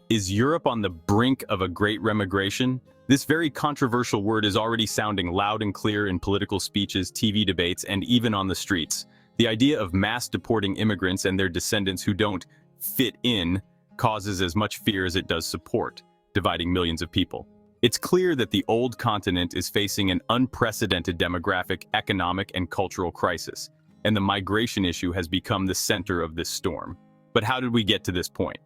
Is Europe on the brink of a great remigration? This very controversial word is already sounding loud and clear in political speeches, TV debates, and even on the streets. The idea of mass deporting immigrants and their descendants who don't fit in causes as much fear as it does support, dividing millions of people. It's clear that the old continent is facing an unprecedented demographic, economic, and cultural crisis, and the migration issue has become the center of this storm. But how did we get to this point?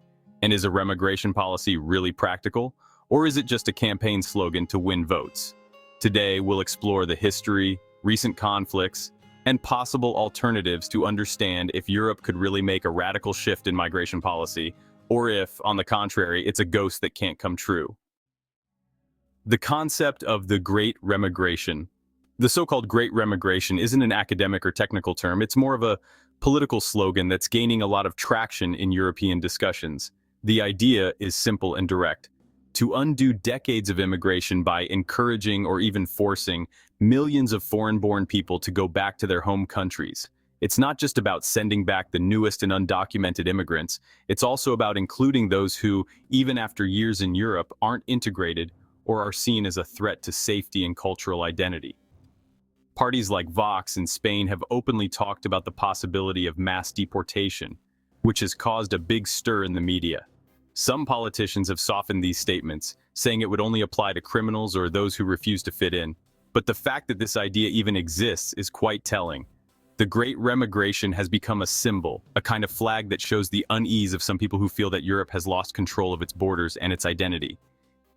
And is a remigration policy really practical, or is it just a campaign slogan to win votes? Today, we'll explore the history, recent conflicts, and possible alternatives to understand if Europe could really make a radical shift in migration policy, or if, on the contrary, it's a ghost that can't come true. The concept of the Great Remigration. The so-called Great Remigration isn't an academic or technical term, it's more of a political slogan that's gaining a lot of traction in European discussions. The idea is simple and direct: to undo decades of immigration by encouraging or even forcing millions of foreign-born people to go back to their home countries. It's not just about sending back the newest and undocumented immigrants, it's also about including those who, even after years in Europe, aren't integrated or are seen as a threat to safety and cultural identity. Parties like Vox in Spain have openly talked about the possibility of mass deportation, which has caused a big stir in the media. Some politicians have softened these statements, saying it would only apply to criminals or those who refuse to fit in. But the fact that this idea even exists is quite telling. The Great Remigration has become a symbol, a kind of flag that shows the unease of some people who feel that Europe has lost control of its borders and its identity.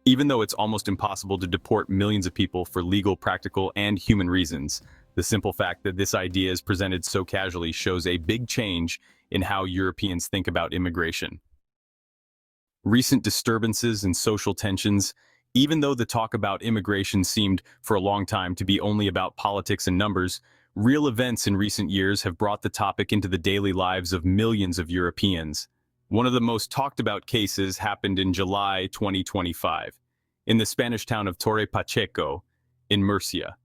Even though it's almost impossible to deport millions of people for legal, practical, and human reasons, the simple fact that this idea is presented so casually shows a big change in how Europeans think about immigration. Recent disturbances and social tensions, even though the talk about immigration seemed for a long time to be only about politics and numbers, real events in recent years have brought the topic into the daily lives of millions of Europeans. One of the most talked about cases happened in July 2025, in the Spanish town of Torre Pacheco in Murcia.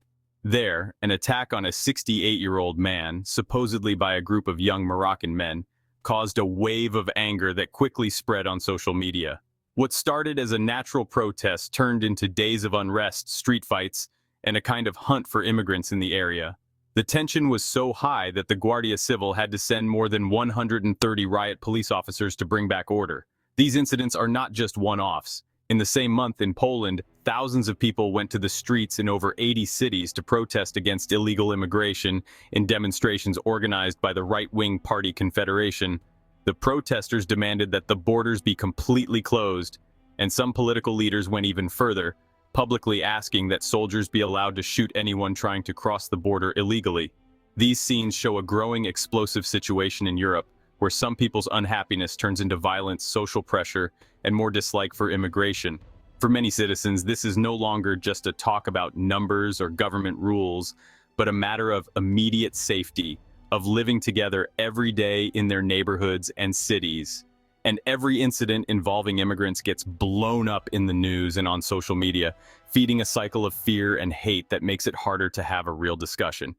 There, an attack on a 68-year-old man, supposedly by a group of young Moroccan men, caused a wave of anger that quickly spread on social media. What started as a natural protest turned into days of unrest, street fights, and a kind of hunt for immigrants in the area. The tension was so high that the Guardia Civil had to send more than 130 riot police officers to bring back order. These incidents are not just one-offs. In the same month in Poland, thousands of people went to the streets in over 80 cities to protest against illegal immigration in demonstrations organized by the right-wing party Confederation. The protesters demanded that the borders be completely closed, and some political leaders went even further, publicly asking that soldiers be allowed to shoot anyone trying to cross the border illegally. These scenes show a growing explosive situation in Europe, where some people's unhappiness turns into violence, social pressure, and more dislike for immigration. For many citizens, this is no longer just a talk about numbers or government rules, but a matter of immediate safety, of living together every day in their neighborhoods and cities. And every incident involving immigrants gets blown up in the news and on social media, feeding a cycle of fear and hate that makes it harder to have a real discussion.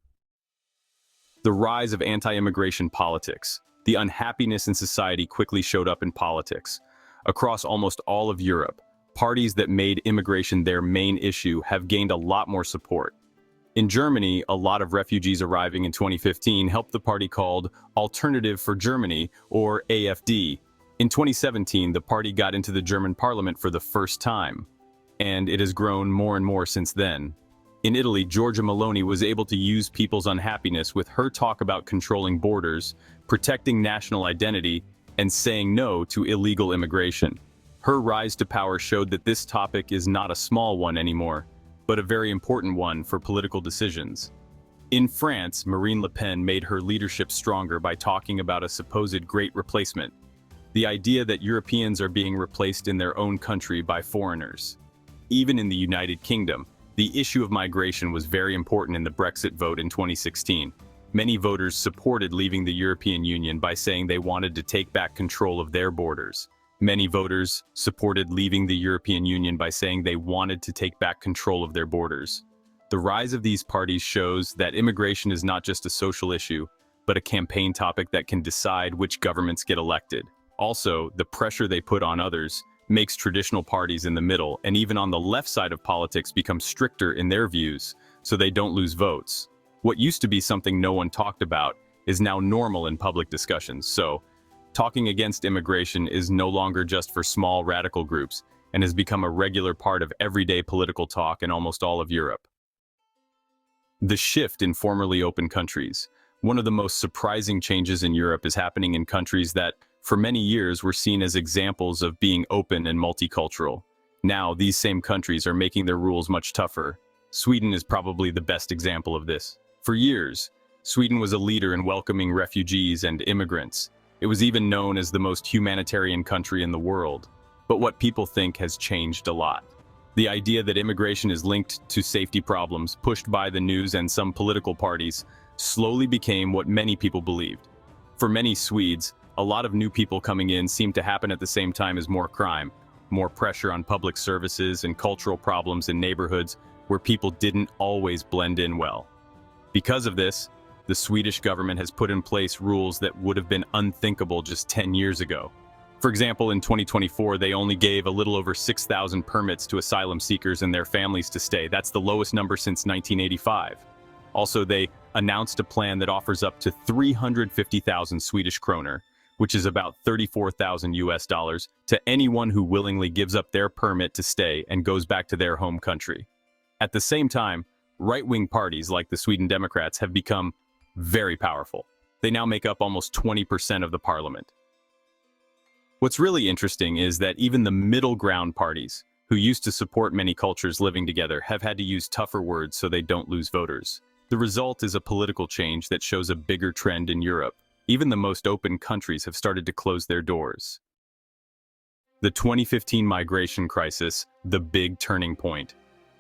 The rise of anti-immigration politics. The unhappiness in society quickly showed up in politics. Across almost all of Europe, parties that made immigration their main issue have gained a lot more support. In Germany, a lot of refugees arriving in 2015 helped the party called Alternative for Germany, or AfD. In 2017, the party got into the German parliament for the first time, and it has grown more and more since then. In Italy, Giorgia Meloni was able to use people's unhappiness with her talk about controlling borders, protecting national identity, and saying no to illegal immigration. Her rise to power showed that this topic is not a small one anymore, but a very important one for political decisions. In France, Marine Le Pen made her leadership stronger by talking about a supposed great replacement, the idea that Europeans are being replaced in their own country by foreigners. Even in the United Kingdom, the issue of migration was very important in the Brexit vote in 2016. Many voters supported leaving the European Union by saying they wanted to take back control of their borders. Many voters supported leaving the European Union by saying they wanted to take back control of their borders. The rise of these parties shows that immigration is not just a social issue, but a campaign topic that can decide which governments get elected. Also, the pressure they put on others makes traditional parties in the middle and even on the left side of politics become stricter in their views so they don't lose votes. What used to be something no one talked about is now normal in public discussions. So, talking against immigration is no longer just for small radical groups and has become a regular part of everyday political talk in almost all of Europe. The shift in formerly open countries. One of the most surprising changes in Europe is happening in countries that, for many years, were seen as examples of being open and multicultural. Now, these same countries are making their rules much tougher. Sweden is probably the best example of this. For years, Sweden was a leader in welcoming refugees and immigrants. It was even known as the most humanitarian country in the world. But what people think has changed a lot. The idea that immigration is linked to safety problems, pushed by the news and some political parties, slowly became what many people believed. For many Swedes, a lot of new people coming in seemed to happen at the same time as more crime, more pressure on public services, and cultural problems in neighborhoods where people didn't always blend in well. Because of this, the Swedish government has put in place rules that would have been unthinkable just 10 years ago. For example, in 2024, they only gave a little over 6,000 permits to asylum seekers and their families to stay. That's the lowest number since 1985. Also, they announced a plan that offers up to 350,000 Swedish kroner, which is about 34,000 US dollars, to anyone who willingly gives up their permit to stay and goes back to their home country. At the same time, right-wing parties like the Sweden Democrats have become very powerful. They now make up almost 20% of the parliament. What's really interesting is that even the middle ground parties, who used to support many cultures living together, have had to use tougher words so they don't lose voters. The result is a political change that shows a bigger trend in Europe. Even the most open countries have started to close their doors. The 2015 migration crisis, the big turning point.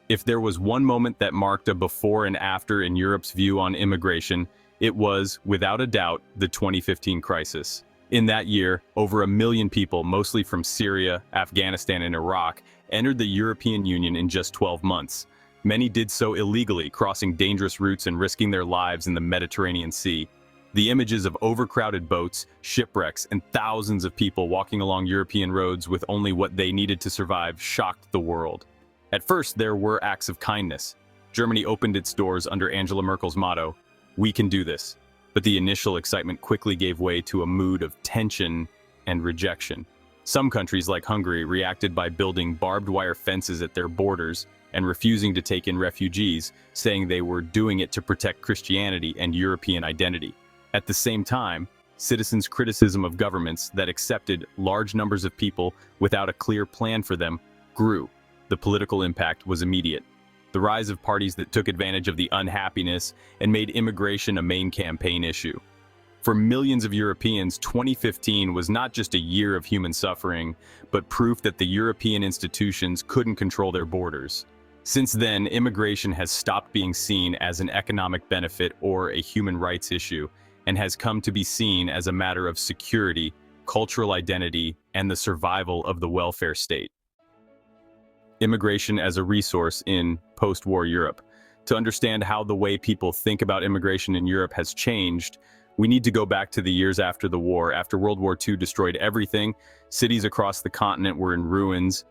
If there was one moment that marked a before and after in Europe's view on immigration, it was, without a doubt, the 2015 crisis. In that year, over 1 million people, mostly from Syria, Afghanistan, and Iraq, entered the European Union in just 12 months. Many did so illegally, crossing dangerous routes and risking their lives in the Mediterranean Sea. The images of overcrowded boats, shipwrecks, and thousands of people walking along European roads with only what they needed to survive shocked the world. At first, there were acts of kindness. Germany opened its doors under Angela Merkel's motto, "We can do this." But the initial excitement quickly gave way to a mood of tension and rejection. Some countries, like Hungary, reacted by building barbed wire fences at their borders and refusing to take in refugees, saying they were doing it to protect Christianity and European identity. At the same time, citizens' criticism of governments that accepted large numbers of people without a clear plan for them grew. The political impact was immediate. The rise of parties that took advantage of the unhappiness and made immigration a main campaign issue. For millions of Europeans, 2015 was not just a year of human suffering, but proof that the European institutions couldn't control their borders. Since then, immigration has stopped being seen as an economic benefit or a human rights issue, and has come to be seen as a matter of security, cultural identity, and the survival of the welfare state. Immigration as a resource in post-war Europe. To understand how the way people think about immigration in Europe has changed, we need to go back to the years after the war. After World War II destroyed everything, cities across the continent were in ruins,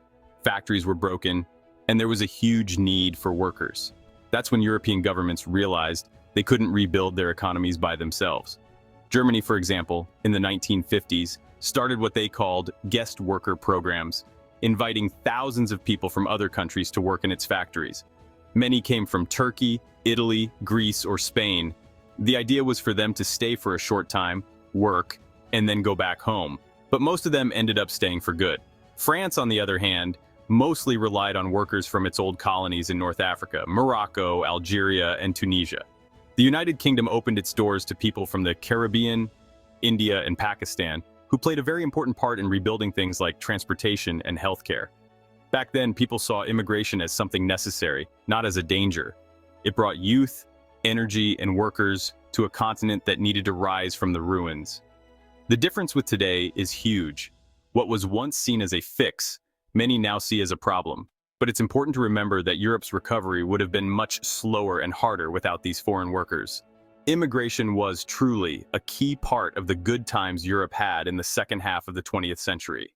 factories were broken, and there was a huge need for workers. That's when European governments realized they couldn't rebuild their economies by themselves. Germany, for example, in the 1950s, started what they called guest worker programs, inviting thousands of people from other countries to work in its factories. Many came from Turkey, Italy, Greece, or Spain. The idea was for them to stay for a short time, work, and then go back home. But most of them ended up staying for good. France, on the other hand, mostly relied on workers from its old colonies in North Africa, Morocco, Algeria, and Tunisia. The United Kingdom opened its doors to people from the Caribbean, India, and Pakistan, who played a very important part in rebuilding things like transportation and healthcare. Back then, people saw immigration as something necessary, not as a danger. It brought youth, energy, and workers to a continent that needed to rise from the ruins. The difference with today is huge. What was once seen as a fix, many now see as a problem. But it's important to remember that Europe's recovery would have been much slower and harder without these foreign workers. Immigration was truly a key part of the good times Europe had in the second half of the 20th century.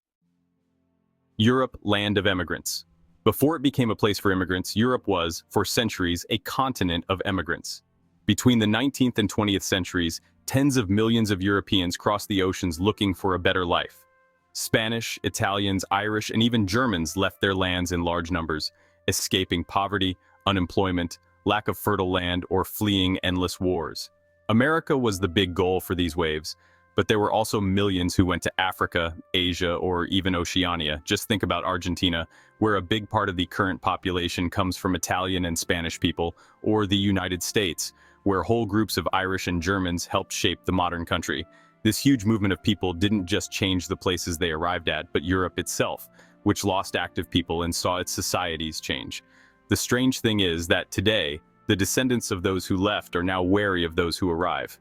Europe, land of emigrants. Before it became a place for immigrants, Europe was, for centuries, a continent of emigrants. Between the 19th and 20th centuries, tens of millions of Europeans crossed the oceans looking for a better life. Spanish, Italians, Irish, and even Germans left their lands in large numbers, escaping poverty, unemployment, lack of fertile land, or fleeing endless wars. America was the big goal for these waves, but there were also millions who went to Africa, Asia, or even Oceania. Just think about Argentina, where a big part of the current population comes from Italian and Spanish people, or the United States, where whole groups of Irish and Germans helped shape the modern country. This huge movement of people didn't just change the places they arrived at, but Europe itself, which lost active people and saw its societies change. The strange thing is that today, the descendants of those who left are now wary of those who arrive.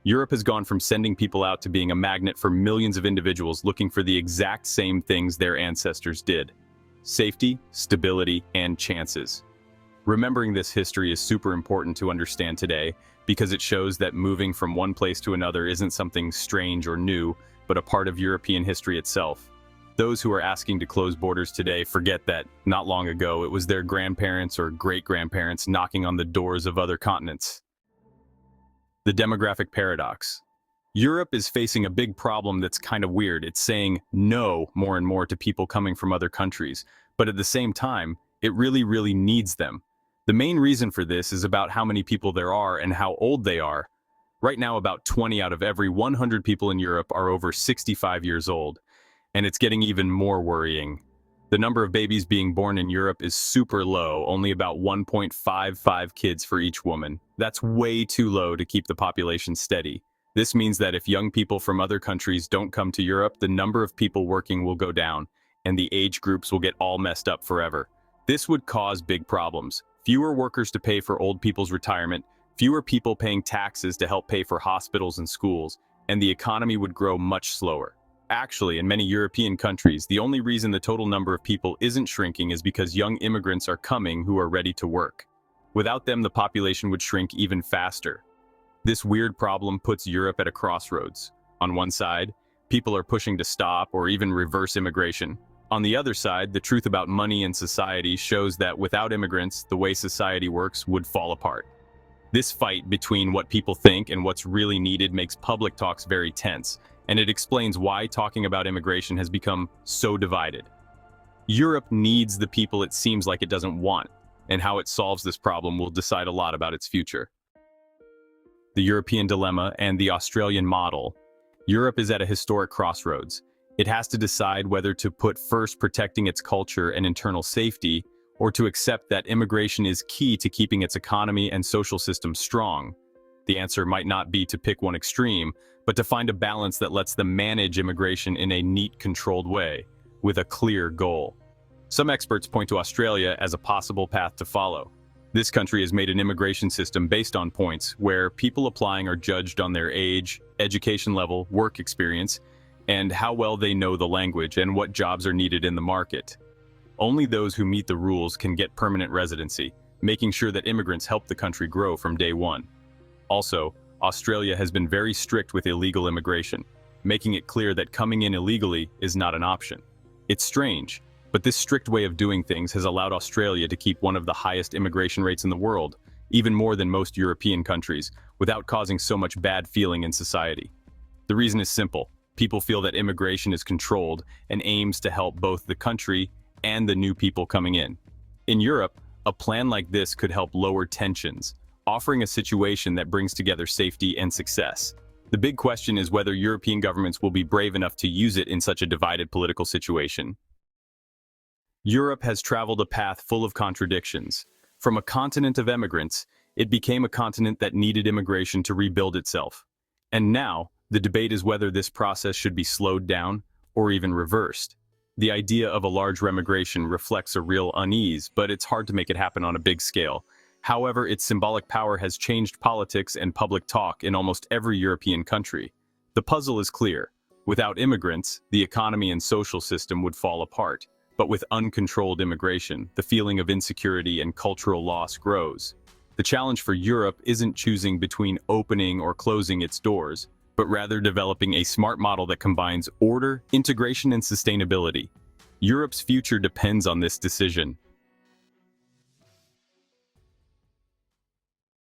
Europe has gone from sending people out to being a magnet for millions of individuals looking for the exact same things their ancestors did: safety, stability, and chances. Remembering this history is super important to understand today because it shows that moving from one place to another isn't something strange or new, but a part of European history itself. Those who are asking to close borders today forget that, not long ago, it was their grandparents or great-grandparents knocking on the doors of other continents. The demographic paradox. Europe is facing a big problem that's kind of weird. It's saying no more and more to people coming from other countries, but at the same time, it really needs them. The main reason for this is about how many people there are and how old they are. Right now, about 20 out of every 100 people in Europe are over 65 years old, and it's getting even more worrying. The number of babies being born in Europe is super low, only about 1.55 kids for each woman. That's way too low to keep the population steady. This means that if young people from other countries don't come to Europe, the number of people working will go down, and the age groups will get all messed up forever. This would cause big problems. Fewer workers to pay for old people's retirement, fewer people paying taxes to help pay for hospitals and schools, and the economy would grow much slower. Actually, in many European countries, the only reason the total number of people isn't shrinking is because young immigrants are coming who are ready to work. Without them, the population would shrink even faster. This weird problem puts Europe at a crossroads. On one side, people are pushing to stop or even reverse immigration. On the other side, the truth about money and society shows that without immigrants, the way society works would fall apart. This fight between what people think and what's really needed makes public talks very tense, and it explains why talking about immigration has become so divided. Europe needs the people it seems like it doesn't want, and how it solves this problem will decide a lot about its future. The European dilemma and the Australian model. Europe is at a historic crossroads. It has to decide whether to put first protecting its culture and internal safety, or to accept that immigration is key to keeping its economy and social system strong. The answer might not be to pick one extreme, but to find a balance that lets them manage immigration in a neat, controlled way, with a clear goal. Some experts point to Australia as a possible path to follow. This country has made an immigration system based on points where people applying are judged on their age, education level, work experience, and how well they know the language and what jobs are needed in the market. Only those who meet the rules can get permanent residency, making sure that immigrants help the country grow from day one. Also, Australia has been very strict with illegal immigration, making it clear that coming in illegally is not an option. It's strange, but this strict way of doing things has allowed Australia to keep one of the highest immigration rates in the world, even more than most European countries, without causing so much bad feeling in society. The reason is simple. People feel that immigration is controlled and aims to help both the country and the new people coming in. In Europe, a plan like this could help lower tensions, offering a situation that brings together safety and success. The big question is whether European governments will be brave enough to use it in such a divided political situation. Europe has traveled a path full of contradictions. From a continent of emigrants, it became a continent that needed immigration to rebuild itself. And now, the debate is whether this process should be slowed down or even reversed. The idea of a large remigration reflects a real unease, but it's hard to make it happen on a big scale. However, its symbolic power has changed politics and public talk in almost every European country. The puzzle is clear. Without immigrants, the economy and social system would fall apart. But with uncontrolled immigration, the feeling of insecurity and cultural loss grows. The challenge for Europe isn't choosing between opening or closing its doors, but rather developing a smart model that combines order, integration, and sustainability. Europe's future depends on this decision.